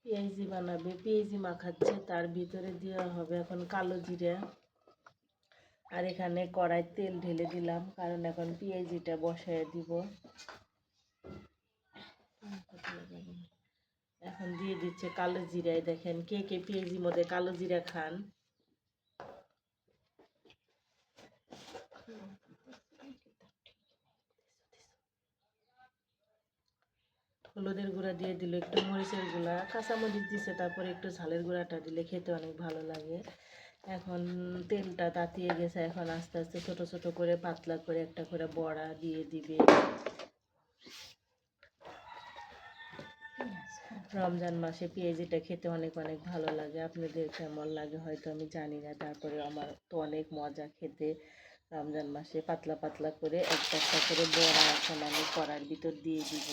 পেঁয়াজি বানাবে, পেঁয়াজি মাখাচ্ছে, তার ভিতরে দেওয়া হবে এখন কালো জিরা। আর এখানে কড়াই তেল ঢেলে দিলাম, কারণ এখন পেঁয়াজিটা বসায় দিব। এখন দিয়ে দিচ্ছে কালো জিরায়। দেখেন কে কে পেঁয়াজির মধ্যে কালো জিরা খান। হলুদের গুঁড়া দিয়ে দিল, একটু মরিচের গুঁড়া, কাঁচামরিচ দিছে, তারপরে একটু ঝালের গুঁড়াটা দিলে খেতে অনেক ভালো লাগে। এখন তেলটা তাতিয়ে গেছে, এখন আস্তে আস্তে ছোট ছোট করে পাতলা করে একটা করে বড়া দিয়ে দিবে। রমজান মাসে পেঁয়াজিটা খেতে অনেক অনেক ভালো লাগে। আপনাদের কেমন লাগে হয়তো আমি জানি না, তারপরে আমার তো অনেক মজা খেতে। রমজান মাসে পাতলা পাতলা করে একটা একটা করে বড়া এখন আমি কড়ার ভিতর দিয়ে দিব।